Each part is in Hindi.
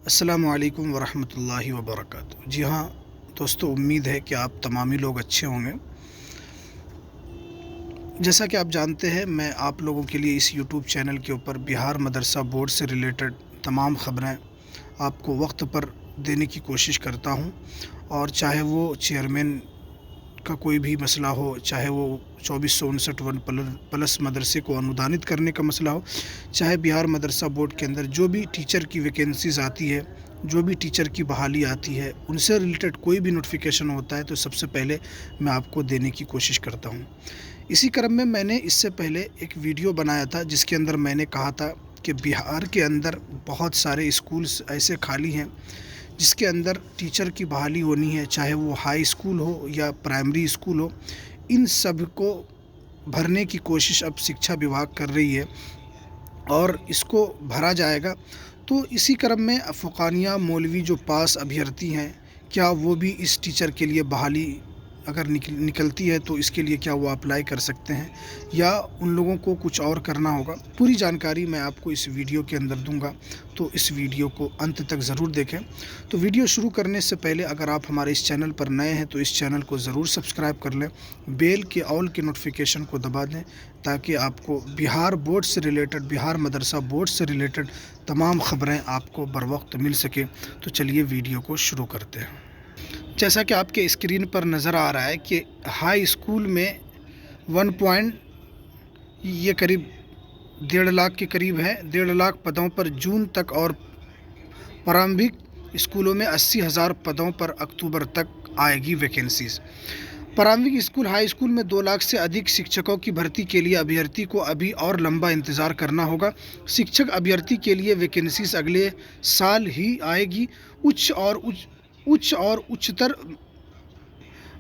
अस्सलामु अलैकुम वरहमतुल्लाहि वबरकातुहू। जी हाँ दोस्तों, उम्मीद है कि आप तमामी लोग अच्छे होंगे। जैसा कि आप जानते हैं, मैं आप लोगों के लिए इस यूट्यूब चैनल के ऊपर बिहार मदरसा बोर्ड से रिलेटेड तमाम ख़बरें आपको वक्त पर देने की कोशिश करता हूँ। और चाहे वो चेयरमैन का कोई भी मसला हो, चाहे वो 2459 वन प्लस मदरसे को अनुदानित करने का मसला हो, चाहे बिहार मदरसा बोर्ड के अंदर जो भी टीचर की वैकेंसीज़ आती है, जो भी टीचर की बहाली आती है, उनसे रिलेटेड कोई भी नोटिफिकेशन होता है तो सबसे पहले मैं आपको देने की कोशिश करता हूँ। इसी क्रम में मैंने इससे पहले एक वीडियो बनाया था जिसके अंदर मैंने कहा था कि बिहार के अंदर बहुत सारे स्कूल्स ऐसे खाली हैं जिसके अंदर टीचर की बहाली होनी है, चाहे वो हाई स्कूल हो या प्राइमरी स्कूल हो। इन सब को भरने की कोशिश अब शिक्षा विभाग कर रही है और इसको भरा जाएगा। तो इसी क्रम में फ़ुक़ानिया मौलवी जो पास अभ्यर्थी हैं, क्या वो भी इस टीचर के लिए बहाली अगर निकलती है तो इसके लिए क्या वो अप्लाई कर सकते हैं या उन लोगों को कुछ और करना होगा। पूरी जानकारी मैं आपको इस वीडियो के अंदर दूंगा, तो इस वीडियो को अंत तक ज़रूर देखें। तो वीडियो शुरू करने से पहले अगर आप हमारे इस चैनल पर नए हैं तो इस चैनल को ज़रूर सब्सक्राइब कर लें, बेल के ऑल के नोटिफिकेशन को दबा दें ताकि आपको बिहार बोर्ड से रिलेटेड, बिहार मदरसा बोर्ड से रिलेटेड तमाम ख़बरें आपको बर वक्त मिल सके। तो चलिए वीडियो को शुरू करते हैं। जैसा कि आपके स्क्रीन पर नज़र आ रहा है कि हाई स्कूल में 1 पॉइंट ये करीब 1.5 लाख के करीब है, 1.5 लाख पदों पर जून तक और प्रारंभिक स्कूलों में 80,000 पदों पर अक्टूबर तक आएगी वैकेंसीज़। प्रारंभिक स्कूल हाई स्कूल में 2 लाख से अधिक शिक्षकों की भर्ती के लिए अभ्यर्थी को अभी और लंबा इंतज़ार करना होगा। शिक्षक अभ्यर्थी के लिए वैकेंसीज़ अगले साल ही आएगी। उच्च और उच्चतर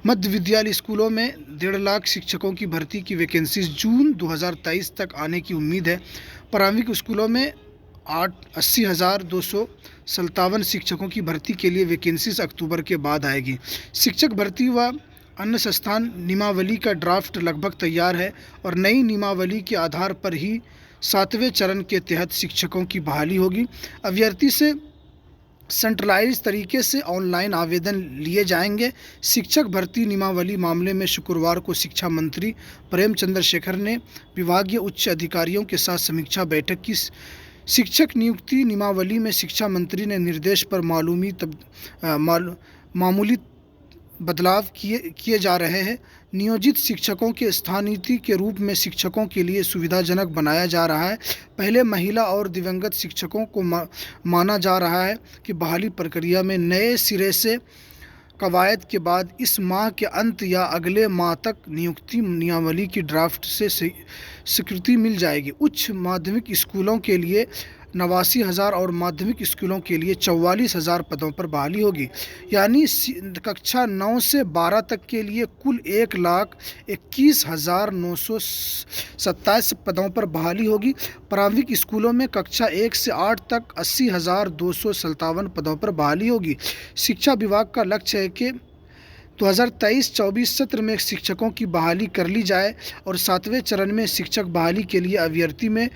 मध्य विद्यालय स्कूलों में 1.5 लाख शिक्षकों की भर्ती की वैकेंसीज जून 2023 तक आने की उम्मीद है। प्रारंभिक स्कूलों में 80,257 शिक्षकों की भर्ती के लिए वैकेंसीज अक्टूबर के बाद आएगी। शिक्षक भर्ती व अन्य संस्थान नियमावली का ड्राफ्ट लगभग तैयार है और नई नियमावली के आधार पर ही 7वें चरण के तहत शिक्षकों की बहाली होगी। अभ्यर्थी से सेंट्रलाइज तरीके से ऑनलाइन आवेदन लिए जाएंगे। शिक्षक भर्ती नियमावली मामले में शुक्रवार को शिक्षा मंत्री प्रेम चंद्रशेखर ने विभागीय उच्च अधिकारियों के साथ समीक्षा बैठक की। शिक्षक नियुक्ति नियमावली में शिक्षा मंत्री ने निर्देश पर मामूली बदलाव किए जा रहे हैं। नियोजित शिक्षकों के स्थानीति के रूप में शिक्षकों के लिए सुविधाजनक बनाया जा रहा है। पहले महिला और दिवंगत शिक्षकों को माना जा रहा है कि बहाली प्रक्रिया में नए सिरे से कवायद के बाद इस माह के अंत या अगले माह तक नियुक्ति नियमावली की ड्राफ्ट से स्वीकृति मिल जाएगी। उच्च माध्यमिक स्कूलों के लिए 89,000 और माध्यमिक स्कूलों के लिए 44,000 पदों पर बहाली होगी। यानी कक्षा 9 से 12 तक के लिए कुल 1,21,927 पदों पर बहाली होगी। प्रारंभिक स्कूलों में कक्षा 1 से 8 तक 80,257 पदों पर बहाली होगी। शिक्षा विभाग का लक्ष्य है कि 2023-24 सत्र में शिक्षकों की बहाली कर ली जाए और 7वें चरण में शिक्षक बहाली के लिए अभ्यर्थी में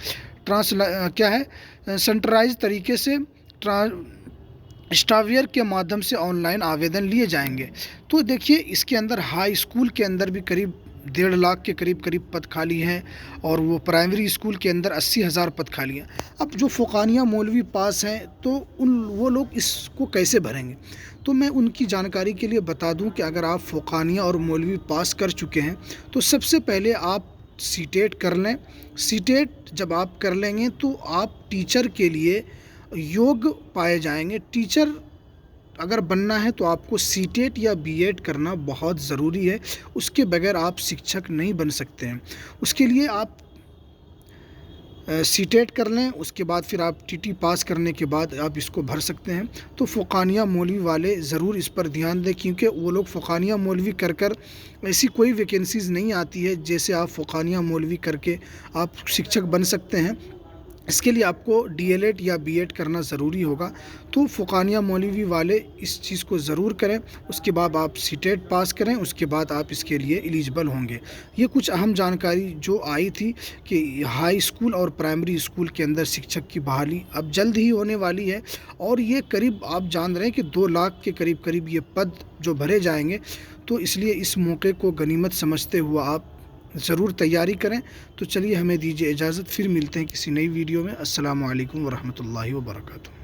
सेंट्रलाइज तरीके से स्टावियर के माध्यम से ऑनलाइन आवेदन लिए जाएंगे। तो देखिए, इसके अंदर हाई स्कूल के अंदर भी करीब 1.5 लाख के करीब पद खाली हैं और वो प्राइमरी स्कूल के अंदर 80,000 पद खाली हैं। अब जो फ़ुक़ानिया मौलवी पास हैं तो वो लोग इसको कैसे भरेंगे, तो मैं उनकी जानकारी के लिए बता दूं कि अगर आप फ़ुक़ानिया और मौलवी पास कर चुके हैं तो सबसे पहले आप सीटेट कर लें। सीटेट जब आप कर लेंगे तो आप टीचर के लिए योग्य पाए जाएंगे। टीचर अगर बनना है तो आपको सीटेट या बीएड करना बहुत ज़रूरी है, उसके बगैर आप शिक्षक नहीं बन सकते हैं। उसके लिए आप सीटेट कर लें, उसके बाद फिर आप टीटी पास करने के बाद आप इसको भर सकते हैं। तो फ़ुक़ानिया मौलवी वाले ज़रूर इस पर ध्यान दें, क्योंकि वो लोग फ़ुक़ानिया मौलवी कर ऐसी कोई वैकेंसीज़ नहीं आती है जैसे आप फ़ुक़ानिया मौलवी करके आप शिक्षक बन सकते हैं। इसके लिए आपको डीएलएड या बीएड करना ज़रूरी होगा। तो फ़ुक़ानिया मौलवी वाले इस चीज़ को ज़रूर करें। उसके बाद आप सीटेट पास करें, उसके बाद आप इसके लिए एलिजिबल होंगे। ये कुछ अहम जानकारी जो आई थी कि हाई स्कूल और प्राइमरी स्कूल के अंदर शिक्षक की बहाली अब जल्द ही होने वाली है, और ये करीब आप जान रहे हैं कि 2 लाख के करीब ये पद जो भरे जाएंगे। तो इसलिए इस मौके को गनीमत समझते हुए आप ज़रूर तैयारी करें। तो चलिए, हमें दीजिए इजाज़त, फिर मिलते हैं किसी नई वीडियो में। अस्सलामु अलैकुम वरहमतुल्लाहि वबरकातुहू।